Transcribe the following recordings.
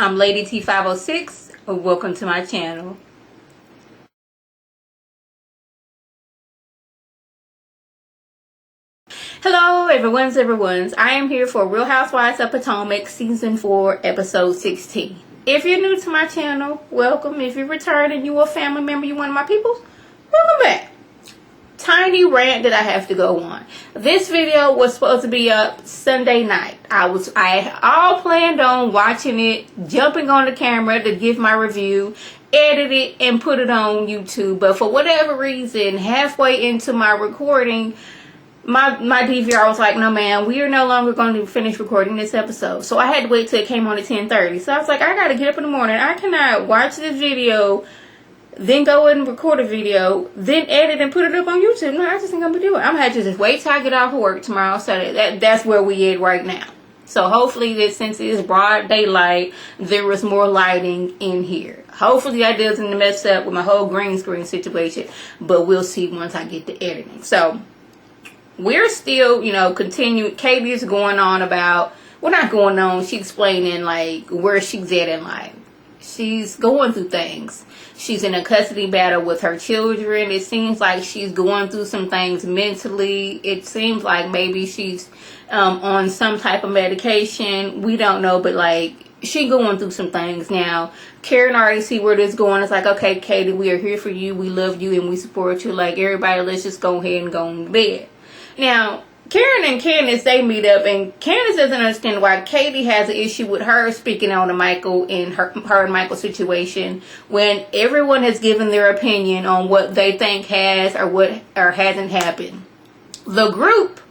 I'm Lady T506. Welcome to my channel. Hello everyone's. I am here for Real Housewives of Potomac Season 4 Episode 16. If you're new to my channel, welcome. If you return and you're a family member, you're one of my people, welcome back. Tiny rant that I have to go on. This video was supposed to be up Sunday night. I all planned on watching it, jumping on the camera to give my review, edit it, and put it on YouTube. But for whatever reason, halfway into my recording, my DVR was like, no man, we are no longer going to finish recording this episode. So I had to wait till it came on at 10:30. So I was like, I gotta get up in the morning. I cannot watch this video, then go and record a video, then edit and put it up on YouTube. No, I just think I'm gonna do it. I'm gonna have to just wait till I get off work tomorrow. So that's where we at right now. So hopefully that since it is broad daylight, there was more lighting in here. Hopefully that doesn't mess up with my whole green screen situation, but we'll see once I get to editing. So we're still, continuing. Katie's going on about, well, not going on, she's explaining like where she's at in life. She's going through things. She's in a custody battle with her children. It seems like she's going through some things mentally. It seems like maybe she's on some type of medication. We don't know, but like she going through some things now. Karen already see where this is going. It's like, okay, Katie, we are here for you. We love you and we support you. Like everybody, let's just go ahead and go to bed. Now, Karen and Candace, they meet up, and Candace doesn't understand why Katie has an issue with her speaking on to Michael and her and Michael's situation when everyone has given their opinion on what they think has or hasn't happened. The group,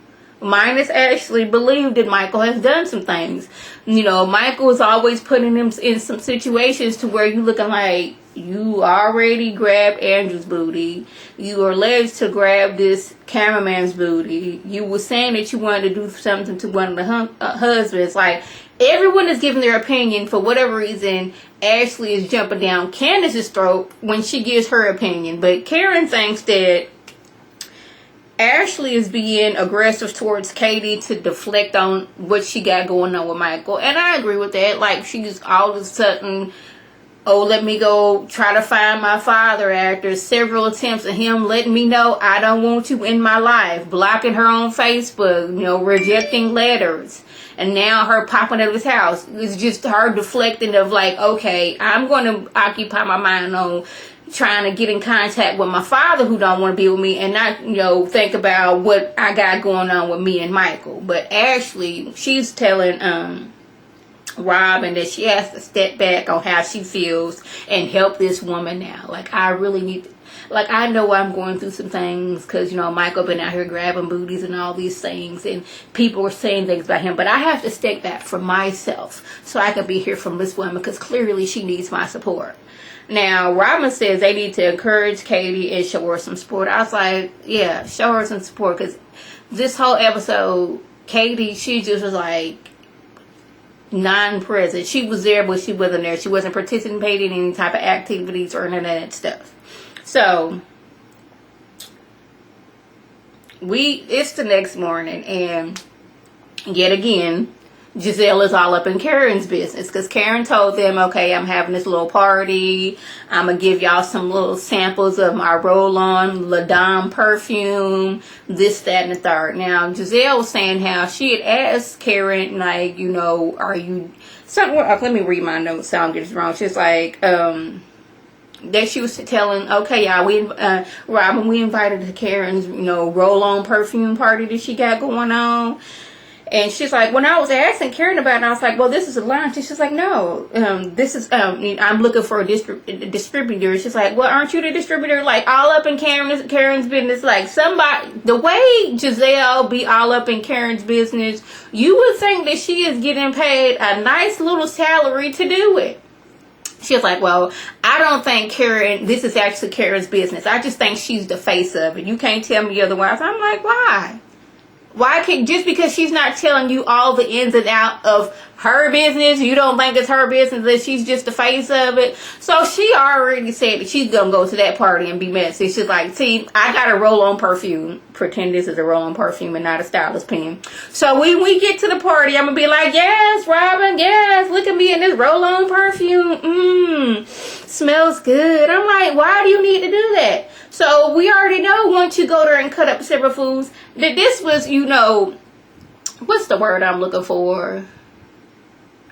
minus Ashley, believe that Michael has done some things. Michael is always putting him in some situations to where you looking like you already grabbed Andrew's booty. You are alleged to grab this cameraman's booty. You were saying that you wanted to do something to one of the husbands. Like, everyone is giving their opinion. For whatever reason, Ashley is jumping down Candace's throat when she gives her opinion. But Karen thinks that Ashley is being aggressive towards Katie to deflect on what she got going on with Michael. And I agree with that. Like, she's all of a sudden, oh, let me go try to find my father after several attempts of him letting me know I don't want you in my life. Blocking her on Facebook, rejecting letters. And now her popping at his house. It's just her deflecting of like, okay, I'm going to occupy my mind on trying to get in contact with my father who don't want to be with me and not, think about what I got going on with me and Michael. But Ashley, she's telling Robin that she has to step back on how she feels and help this woman now. Like, I really need to, like, I know I'm going through some things because, Michael been out here grabbing booties and all these things and people are saying things about him, but I have to step back for myself so I can be here from this woman because clearly she needs my support. Now, Robin says they need to encourage Katie and show her some support. I was like, yeah, show her some support because this whole episode, Katie, she just was like non-present. She was there, but she wasn't there. She wasn't participating in any type of activities or any of that stuff. So, it's the next morning, and yet again, Giselle is all up in Karen's business because Karen told them, okay, I'm having this little party. I'm going to give y'all some little samples of my roll-on La Dame perfume, this, that, and the third. Now, Giselle was saying how she had asked Karen, like, are you... something? Let me read my notes so I don't get this wrong. She's like, that she was telling, okay, y'all, Robin, we invited to Karen's, roll-on perfume party that she got going on. And she's like, when I was asking Karen about it, I was like, well, this is a lunch. And she's like, no, this is, I'm looking for a distributor. She's like, well, aren't you the distributor? Like, all up in Karen's business. Like, somebody, the way Giselle be all up in Karen's business, you would think that she is getting paid a nice little salary to do it. She's like, well, I don't think this is actually Karen's business. I just think she's the face of it. You can't tell me otherwise. I'm like, why? Why can't, just because she's not telling you all the ins and out of her business, you don't think it's her business, that she's just the face of it? So she already said that she's gonna go to that party and be messy. She's like, see, I got a roll-on perfume. Pretend this is a roll-on perfume and not a stylist pen. So when we get to the party, I'm gonna be like, yes, Robin, yes, look at me in this roll-on perfume. Smells good. I'm like, why do you need to do that? So we already know once you go there and cut up several foods that this was, you know, what's the word I'm looking for?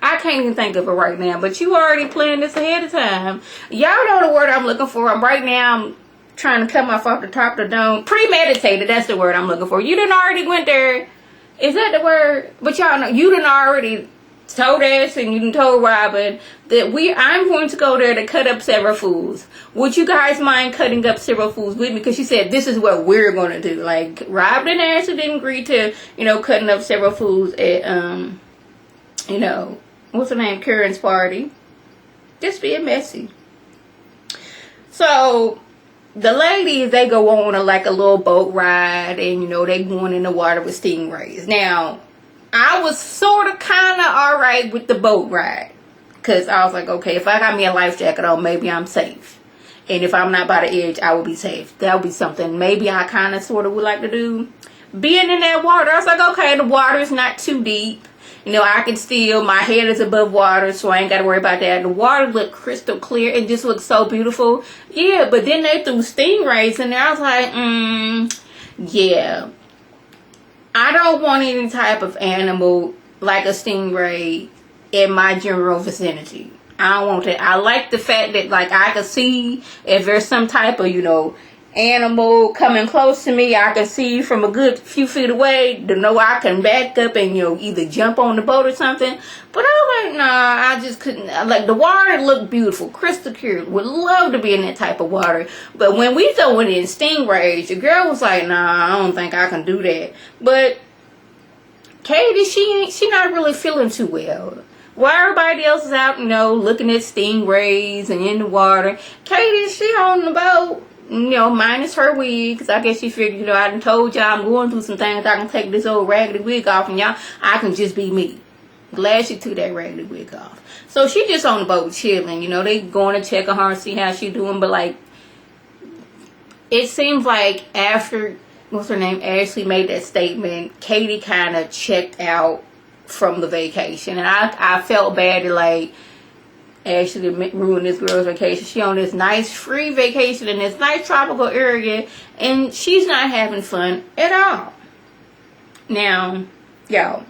I can't even think of it right now, but you already planned this ahead of time. Y'all know the word I'm looking for. I'm trying to cut my off the top of the dome. Premeditated, that's the word I'm looking for. You done already went there. Is that the word? But y'all know, you done already told us and you done told Robin that I'm going to go there to cut up several foods. Would you guys mind cutting up several foods with me? Because she said this is what we're going to do. Like, Robin and Ashley didn't agree to, you know, cutting up several foods at, you know, what's her name, Karen's party. Just being messy. So the ladies, they go on a little boat ride, and, you know, they going in the water with stingrays. Now, I was sort of kind of alright with the boat ride, because I was like, okay, if I got me a life jacket on, maybe I'm safe. And if I'm not by the edge, I will be safe. That would be something maybe I kind of sort of would like to do. Being in that water, I was like, okay, the water is not too deep. You know, I can still, my head is above water, so I ain't got to worry about that. The water looked crystal clear. It just looked so beautiful. Yeah, but then they threw stingrays in there. I was like, yeah. I don't want any type of animal like a stingray in my general vicinity. I don't want that. I like the fact that, like, I can see if there's some type of, you know, animal coming close to me. I can see from a good few feet away to know I can back up and, you know, either jump on the boat or something. But I was like, nah, I just couldn't. Like, the water looked beautiful, crystal clear. Would love to be in that type of water. But when we throwing in stingrays, the girl was like, nah, I don't think I can do that. But Katie, she not really feeling too well. While everybody else is out, you know, looking at stingrays and in the water, Katie, she on the boat. You know, minus her wig, because I guess she figured, you know, I done told y'all I'm going through some things. I can take this old raggedy wig off, and y'all, I can just be me. Glad she took that raggedy wig off. So she just on the boat chilling. You know, they going to check on her and see how she doing. But, like, it seems like after, what's her name, Ashley made that statement, Katie kind of checked out from the vacation. And I felt bad that, like, Ashley ruined this girl's vacation. She on this nice free vacation in this nice tropical area, and she's not having fun at all. Now, y'all,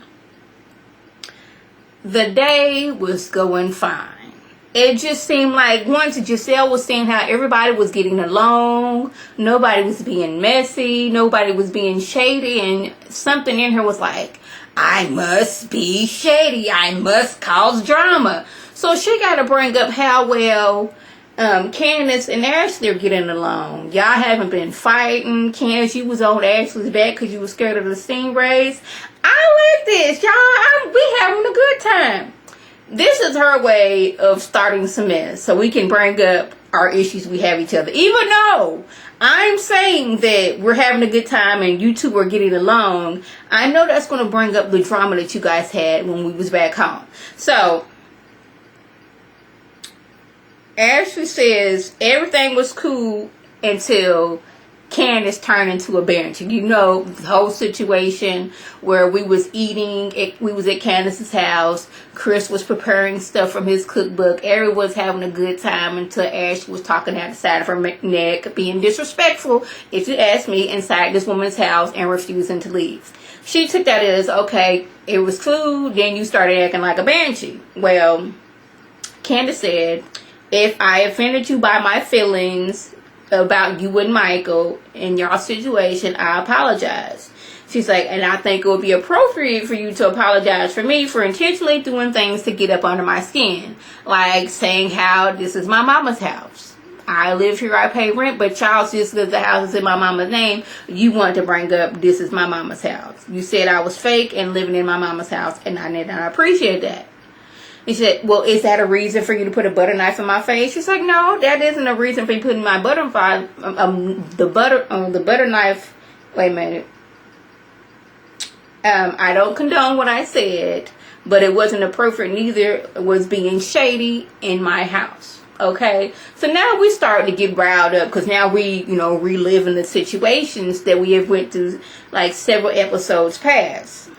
the day was going fine. It just seemed like once Giselle was seeing how everybody was getting along, nobody was being messy, nobody was being shady, and something in her was like, I must be shady, I must cause drama. So she got to bring up how well Candace and Ashley are getting along. Y'all haven't been fighting. Candace, you was on Ashley's back because you was scared of the stingrays. I like this, y'all. We having a good time. This is her way of starting some mess so we can bring up our issues we have each other. Even though I'm saying that we're having a good time and you two are getting along, I know that's going to bring up the drama that you guys had when we was back home. So Ashley says everything was cool until Candace turned into a banshee. You know, the whole situation where we was eating, we was at Candace's house. Chris was preparing stuff from his cookbook. Everyone was having a good time until Ashley was talking out the side of her neck, being disrespectful, if you ask me, inside this woman's house and refusing to leave. She took that as, okay, it was cool, then you started acting like a banshee. Well, Candace said, if I offended you by my feelings about you and Michael and your situation, I apologize. She's like, and I think it would be appropriate for you to apologize for me for intentionally doing things to get up under my skin. Like saying how this is my mama's house. I live here, I pay rent, but y'all, just because the house is in my mama's name, you want to bring up this is my mama's house. You said I was fake and living in my mama's house, and I did not appreciate that. He said, well, is that a reason for you to put a butter knife in my face? She's like, no, that isn't a reason for you putting my butter knife. The butter knife. Wait a minute. I don't condone what I said, but it wasn't appropriate. Neither was being shady in my house. Okay, so now we starting to get riled up because now we, reliving the situations that we have went through like several episodes past.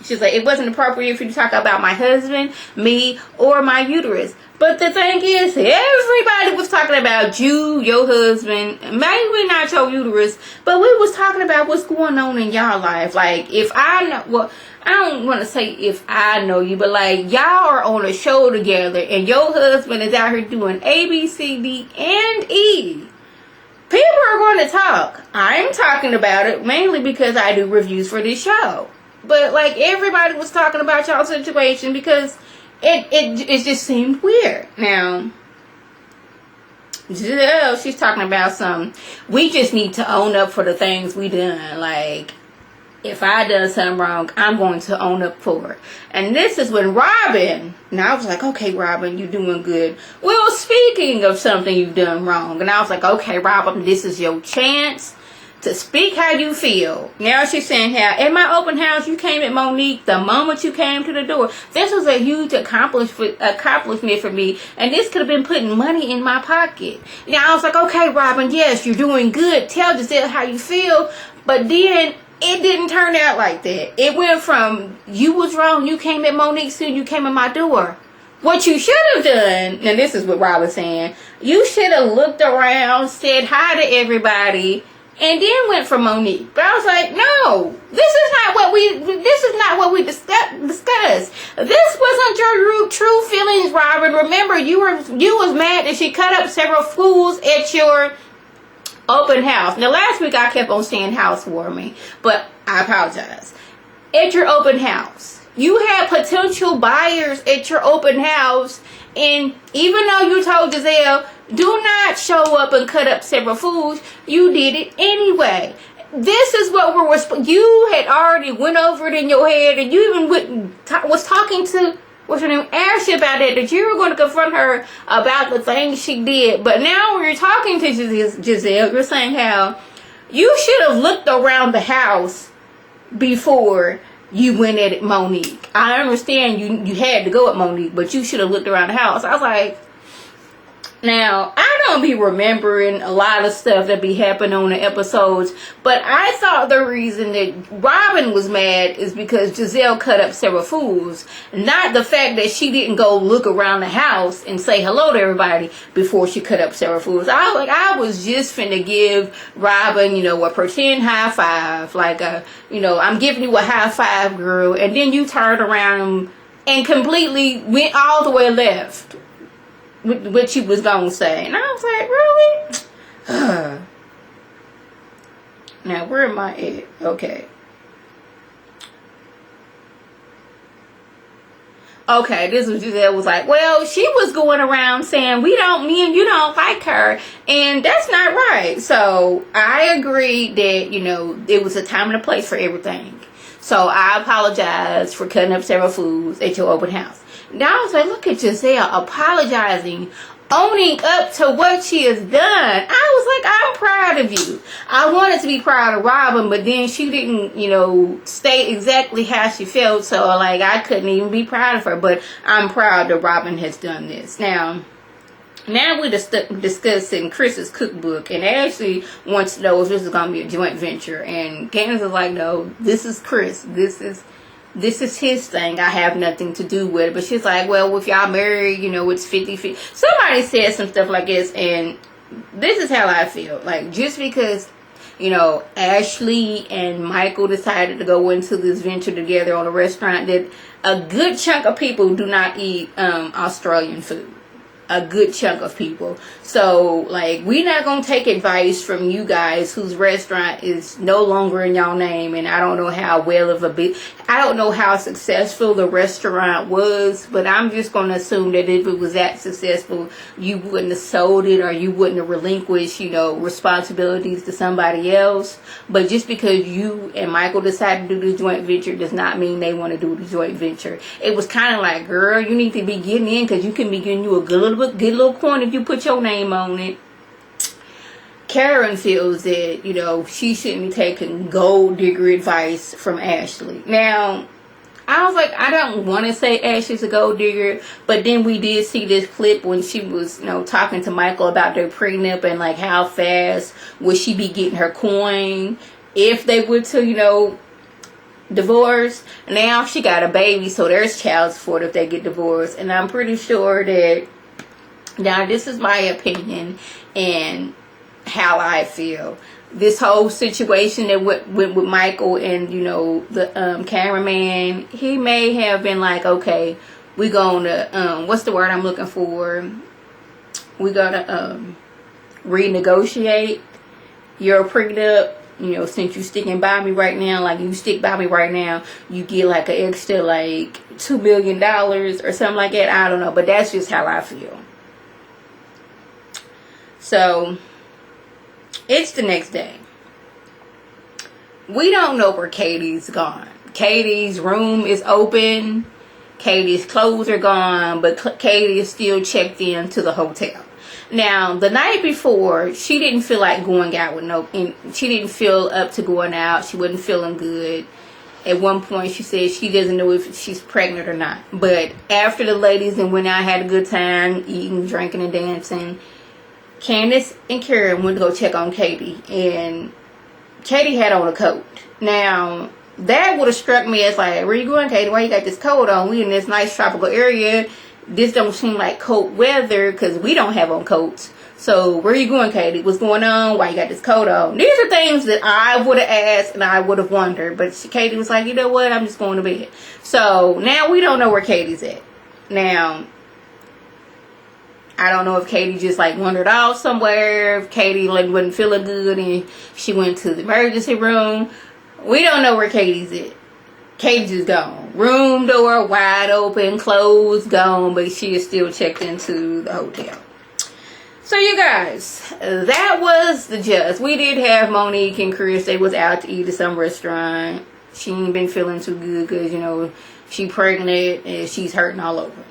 She's like, it wasn't appropriate for you to talk about my husband, me, or my uterus. But the thing is, everybody was talking about you, your husband, maybe not your uterus, but we was talking about what's going on in y'all life. Like, if I know, well, I don't want to say if I know you, but like, y'all are on a show together, and your husband is out here doing A, B, C, D, and E. People are going to talk. I'm talking about it mainly because I do reviews for this show. But like, everybody was talking about y'all's situation because it just seemed weird. Now, Giselle, she's talking about we just need to own up for the things we done. Like, if I done something wrong, I'm going to own up for it. And this is when Robin, now I was like, okay, Robin, you're doing good. Well, speaking of something you've done wrong, and I was like, okay, Robin, this is your chance to speak how you feel. Now she's saying how in my open house you came at Monique the moment you came to the door. This was a huge accomplishment for me, and this could have been putting money in my pocket. Now I was like, okay, Robin, yes, you're doing good. Tell Giselle how you feel. But then it didn't turn out like that. It went from you was wrong, you came at Monique, soon you came at my door. What you should have done, and this is what Robin's saying, you should have looked around, said hi to everybody, and then went for Monique. But I was like, no, this is not what we discussed. This wasn't your true feelings, Robin. Remember, you was mad that she cut up several fools at your open house. Now, last week I kept on saying housewarming, but I apologize. At your open house, you had potential buyers at your open house, and even though you told Giselle, do not show up and cut up several foods, you did it anyway. This is what you had already went over it in your head, and you even was talking to, what's her name, Ashley about it, that you were going to confront her about the things she did. But now when you're talking to Giselle, you're saying how you should have looked around the house before you went at Monique. I understand you had to go at Monique, but you should have looked around the house. I was like, now, I don't be remembering a lot of stuff that be happening on the episodes, but I thought the reason that Robin was mad is because Giselle cut up several fools, not the fact that she didn't go look around the house and say hello to everybody before she cut up several fools. I was just finna give Robin, a pretend high five, like I'm giving you a high five, girl, and then you turned around and completely went all the way left. What she was gonna say, and I was like, really? Now where am I at? Okay, this was Giselle was like, well, she was going around saying me and you don't like her, and that's not right. So I agree that it was a time and a place for everything. So I apologize for cutting up several foods at your open house. Now I was like, look at Giselle apologizing, owning up to what she has done. I was like, I'm proud of you. I wanted to be proud of Robin, but then she didn't, state exactly how she felt. So like, I couldn't even be proud of her. But I'm proud that Robin has done this. Now we're discussing Chris's cookbook, and Ashley wants to know if this is going to be a joint venture. And Candace is like, no, this is Chris. This is his thing. I have nothing to do with it. But she's like, well, if y'all married, it's 50-50. Somebody said some stuff like this, and this is how I feel. Like, just because, Ashley and Michael decided to go into this venture together on a restaurant, that a good chunk of people do not eat Australian food. A good chunk of people. So like, we're not gonna take advice from you guys whose restaurant is no longer in y'all name, and I don't know how I don't know how successful the restaurant was, but I'm just gonna assume that if it was that successful, you wouldn't have sold it, or you wouldn't have relinquished responsibilities to somebody else. But just because you and Michael decided to do the joint venture does not mean they want to do the joint venture. It was kind of like, girl, you need to be getting in, because you can be getting you a good little coin if you put your name on it. Karen feels that, you know, she shouldn't be taking gold digger advice from Ashley. Now, I was like, I don't want to say Ashley's a gold digger, but then we did see this clip when she was, you know, talking to Michael about their prenup and like how fast would she be getting her coin if they were to, you know, divorce. Now she got a baby, so there's child support if they get divorced, and I'm pretty sure that, now this is my opinion and how I feel. This whole situation that went with Michael and, you know, the cameraman, he may have been like, okay, we're gonna what's the word I'm looking for? We're gonna renegotiate your prenup. You know, since you sticking by me right now, like you stick by me right now, you get like an extra like $2 million or something like that. I don't know, but that's just how I feel. So it's the next day. We don't know where Katie's gone. Katie's room is open. Katie's clothes are gone, but Katie is still checked in to the hotel. Now, the night before, she didn't feel like going out with she didn't feel up to going out. She wasn't feeling good. At one point, she said she doesn't know if she's pregnant or not. But after the ladies and went out, had a good time, eating, drinking, and dancing, Candace and Karen went to go check on Katie, and Katie had on a coat. Now, that would have struck me as like, where you going, Katie? Why you got this coat on? We in this nice tropical area. This don't seem like cold weather because we don't have on coats. So, where you going, Katie? What's going on? Why you got this coat on? These are things that I would have asked and I would have wondered. But Katie was like, you know what? I'm just going to bed. So, now we don't know where Katie's at. Now, I don't know if Katie just like wandered off somewhere, if Katie like wasn't feeling good and she went to the emergency room. We don't know where Katie's at. Katie's just gone. Room door wide open, clothes gone, but she is still checked into the hotel. So you guys, that was the gist. We did have Monique and Chris. They was out to eat at some restaurant. She ain't been feeling too good because, you know, she pregnant and she's hurting all over.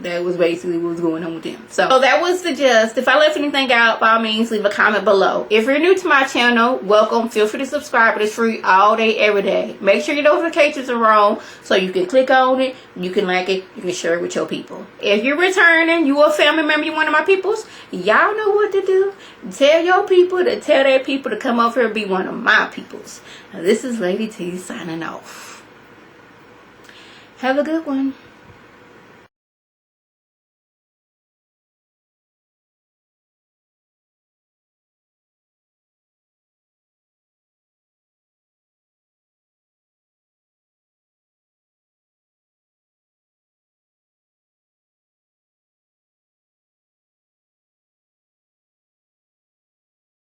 That was basically what was going on with them. So that was the gist. If I left anything out, by all means, leave a comment below. If you're new to my channel, welcome. Feel free to subscribe. It's free all day, every day. Make sure your notifications are on so you can click on it, you can like it, you can share it with your people. If you're returning, you a family member, you one of my peoples, y'all know what to do. Tell your people to tell their people to come over here and be one of my peoples. Now, this is Lady T signing off. Have a good one.